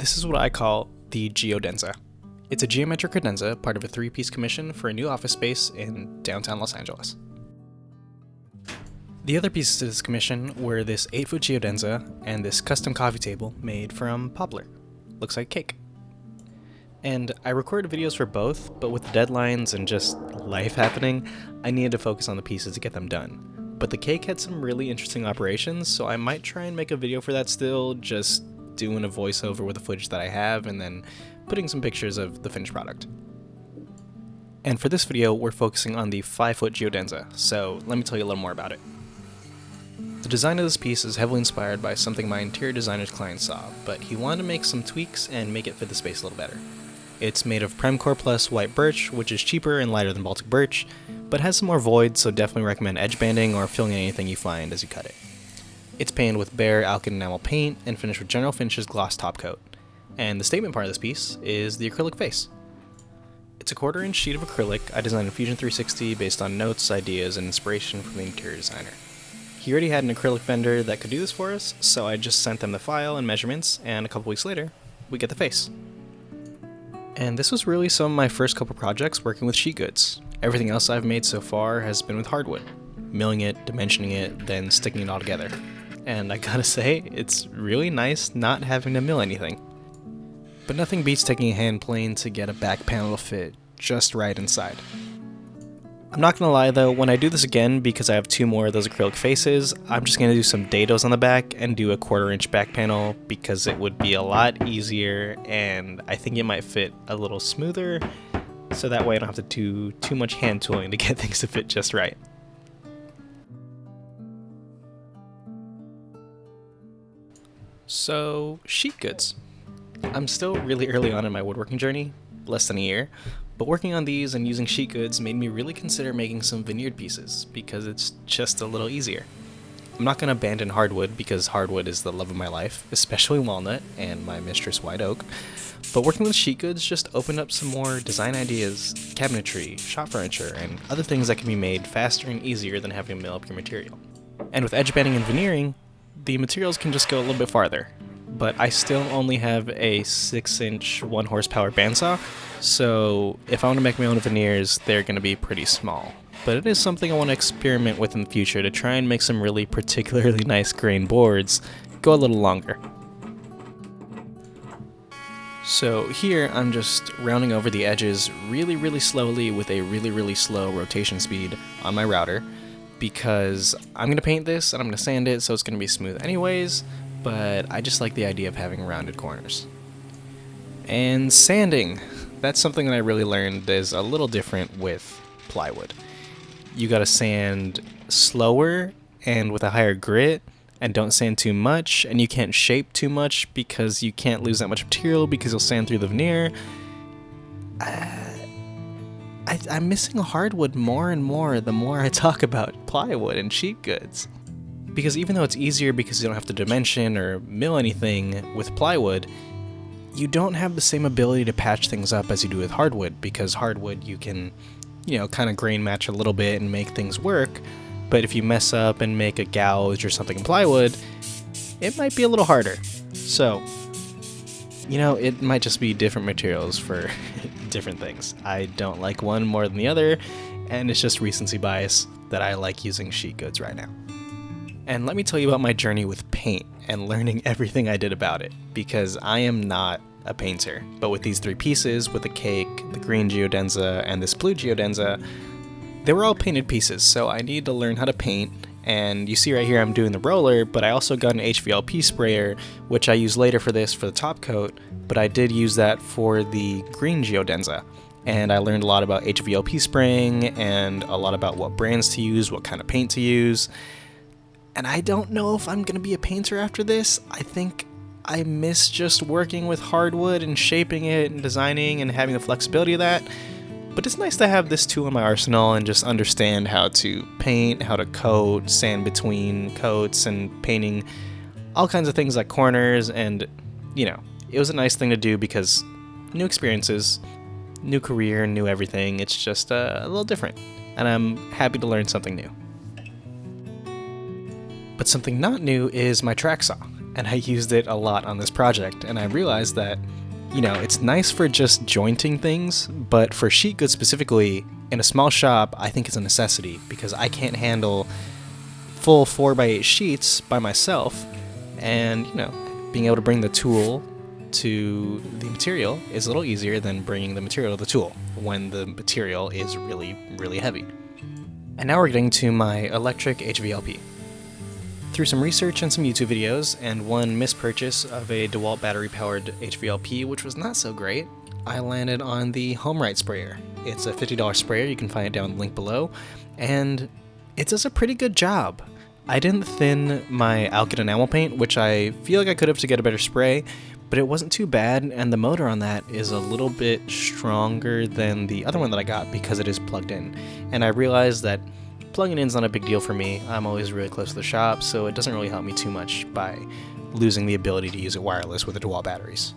This is what I call the geodenza. It's a geometric cadenza, part of a 3-piece commission for a new office space in downtown Los Angeles. The other pieces to this commission were this 8-foot geodenza and this custom coffee table made from poplar. Looks like cake. And I recorded videos for both, but with the deadlines and just life happening, I needed to focus on the pieces to get them done. But the cake had some really interesting operations, so I might try and make a video for that still, just doing a voiceover with the footage that I have and then putting some pictures of the finished product. And for this video, we're focusing on the 5-foot geodenza, so let me tell you a little more about it. The design of this piece is heavily inspired by something my interior designer's client saw, but he wanted to make some tweaks and make it fit the space a little better. It's made of Premcore Plus white birch, which is cheaper and lighter than Baltic birch, but has some more voids, so definitely recommend edge banding or filling in anything you find as you cut it. It's painted with Behr Alkyd Enamel paint and finished with General Finishes gloss top coat. And the statement part of this piece is the acrylic face. It's a 1/4-inch sheet of acrylic I designed in Fusion 360 based on notes, ideas, and inspiration from the interior designer. He already had an acrylic vendor that could do this for us, so I just sent them the file and measurements, and a couple weeks later, we get the face. And this was really some of my first couple projects working with sheet goods. Everything else I've made so far has been with hardwood, milling it, dimensioning it, then sticking it all together. And I gotta say, it's really nice not having to mill anything. But nothing beats taking a hand plane to get a back panel to fit just right inside. I'm not gonna lie though, when I do this again, because I have 2 more of those acrylic faces, I'm just gonna do some dados on the back and do a 1/4-inch back panel because it would be a lot easier and I think it might fit a little smoother, so that way I don't have to do too much hand tooling to get things to fit just right. So, sheet goods. I'm still really early on in my woodworking journey, less than a year, but working on these and using sheet goods made me really consider making some veneered pieces because it's just a little easier. I'm not going to abandon hardwood because hardwood is the love of my life, especially walnut and my mistress white oak, but working with sheet goods just opened up some more design ideas, cabinetry, shop furniture, and other things that can be made faster and easier than having to mill up your material. And with edge banding and veneering, the materials can just go a little bit farther, but I still only have a 6-inch 1-horsepower bandsaw, so if I want to make my own veneers, they're going to be pretty small. But it is something I want to experiment with in the future to try and make some really particularly nice grain boards go a little longer. So here I'm just rounding over the edges really slowly with a really slow rotation speed on my router, because I'm going to paint this and I'm going to sand it so it's going to be smooth anyways, but I just like the idea of having rounded corners. And sanding, that's something that I really learned is a little different with plywood. You gotta sand slower and with a higher grit, and don't sand too much, and you can't shape too much because you can't lose that much material because you'll sand through the veneer. I'm missing hardwood more and more the more I talk about plywood and sheet goods. Because even though it's easier because you don't have to dimension or mill anything with plywood, you don't have the same ability to patch things up as you do with hardwood, because hardwood you can, kind of grain match a little bit and make things work, but if you mess up and make a gouge or something in plywood, it might be a little harder. So, it might just be different materials for different things. I don't like one more than the other, and it's just recency bias that I like using sheet goods right now. And let me tell you about my journey with paint and learning everything I did about it, because I am not a painter. But with these 3 pieces, with the cake, the green geodenza, and this blue geodenza, they were all painted pieces, so I needed to learn how to paint. And you see right here I'm doing the roller, but I also got an HVLP sprayer, which I used later for this for the top coat, but I did use that for the green geodenza. And I learned a lot about HVLP spraying and a lot about what brands to use, what kind of paint to use. And I don't know if I'm going to be a painter after this. I think I miss just working with hardwood and shaping it and designing and having the flexibility of that. But it's nice to have this tool in my arsenal and just understand how to paint, how to coat, sand between coats, and painting all kinds of things like corners. And, it was a nice thing to do because new experiences, new career, new everything. It's just a little different. And I'm happy to learn something new. But something not new is my track saw. and I used it a lot on this project, and I realized that, you know, it's nice for just jointing things, but for sheet goods specifically, in a small shop, I think it's a necessity, because I can't handle full 4x8 sheets by myself, and, you know, being able to bring the tool to the material is a little easier than bringing the material to the tool when the material is really, really heavy. And now we're getting to my electric HVLP. Through some research and some YouTube videos, and one mispurchase of a DeWalt battery-powered HVLP, which was not so great, I landed on the HomeRite sprayer. It's a $50 sprayer, you can find it down in the link below, and it does a pretty good job. I didn't thin my Alkyd Enamel paint, which I feel like I could have to get a better spray, but it wasn't too bad, and the motor on that is a little bit stronger than the other one that I got because it is plugged in. And I realized that plugging in is not a big deal for me. I'm always really close to the shop, so it doesn't really help me too much by losing the ability to use it wireless with the DeWalt batteries.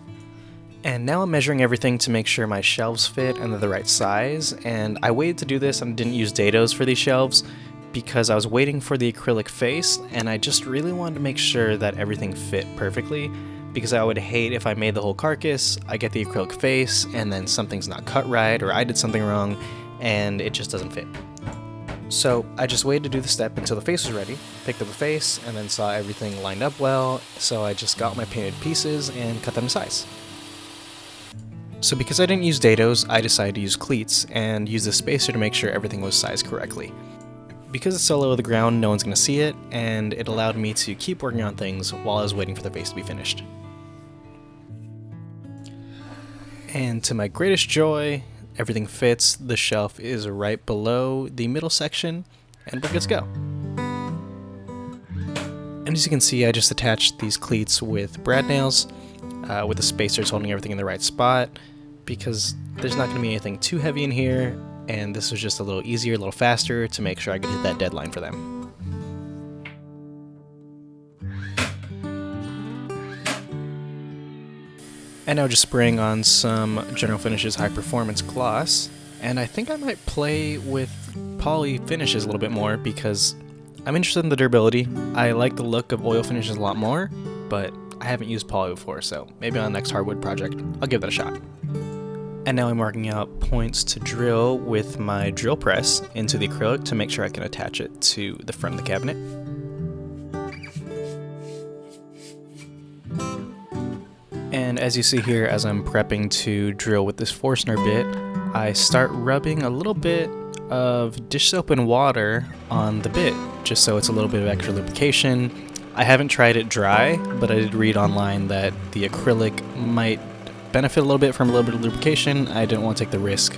And now I'm measuring everything to make sure my shelves fit and they're the right size, and I waited to do this and didn't use dados for these shelves because I was waiting for the acrylic face, and I just really wanted to make sure that everything fit perfectly, because I would hate if I made the whole carcass, I get the acrylic face, and then something's not cut right, or I did something wrong, and it just doesn't fit. So I just waited to do the step until the face was ready, picked up the face, and then saw everything lined up well, so I just got my painted pieces and cut them to size. So because I didn't use dados, I decided to use cleats, and use the spacer to make sure everything was sized correctly. Because it's so low to the ground, no one's going to see it, and it allowed me to keep working on things while I was waiting for the face to be finished. And to my greatest joy, everything fits, the shelf is right below the middle section, and we're good to go. And as you can see, I just attached these cleats with brad nails, with the spacers holding everything in the right spot, because there's not going to be anything too heavy in here, and this was just a little easier, a little faster to make sure I could hit that deadline for them. And now just spraying on some General Finishes High Performance Gloss, and I think I might play with poly finishes a little bit more because I'm interested in the durability. I like the look of oil finishes a lot more, but I haven't used poly before, so maybe on the next hardwood project, I'll give that a shot. And now I'm marking out points to drill with my drill press into the acrylic to make sure I can attach it to the front of the cabinet. And as you see here, as I'm prepping to drill with this Forstner bit, I start rubbing a little bit of dish soap and water on the bit, just so it's a little bit of extra lubrication. I haven't tried it dry, but I did read online that the acrylic might benefit a little bit from a little bit of lubrication. I didn't want to take the risk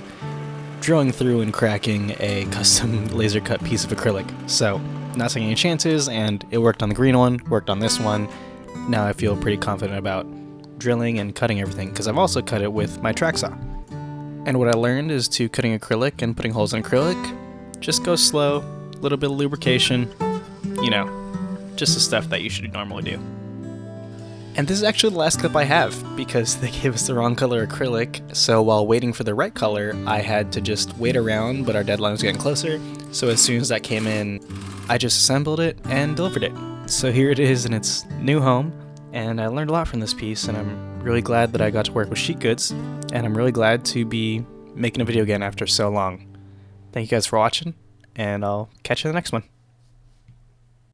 drilling through and cracking a custom laser cut piece of acrylic. So, not taking any chances, and it worked on the green one, worked on this one. Now I feel pretty confident about drilling and cutting everything, because I've also cut it with my track saw. And what I learned is to cutting acrylic and putting holes in acrylic, just go slow, a little bit of lubrication, you know, just the stuff that you should normally do. And this is actually the last clip I have, because they gave us the wrong color acrylic, so while waiting for the right color, I had to just wait around, but our deadline was getting closer, so as soon as that came in, I just assembled it and delivered it. So here it is in its new home, and I learned a lot from this piece, and I'm really glad that I got to work with sheet goods, and I'm really glad to be making a video again after so long. Thank you guys for watching, and I'll catch you in the next one.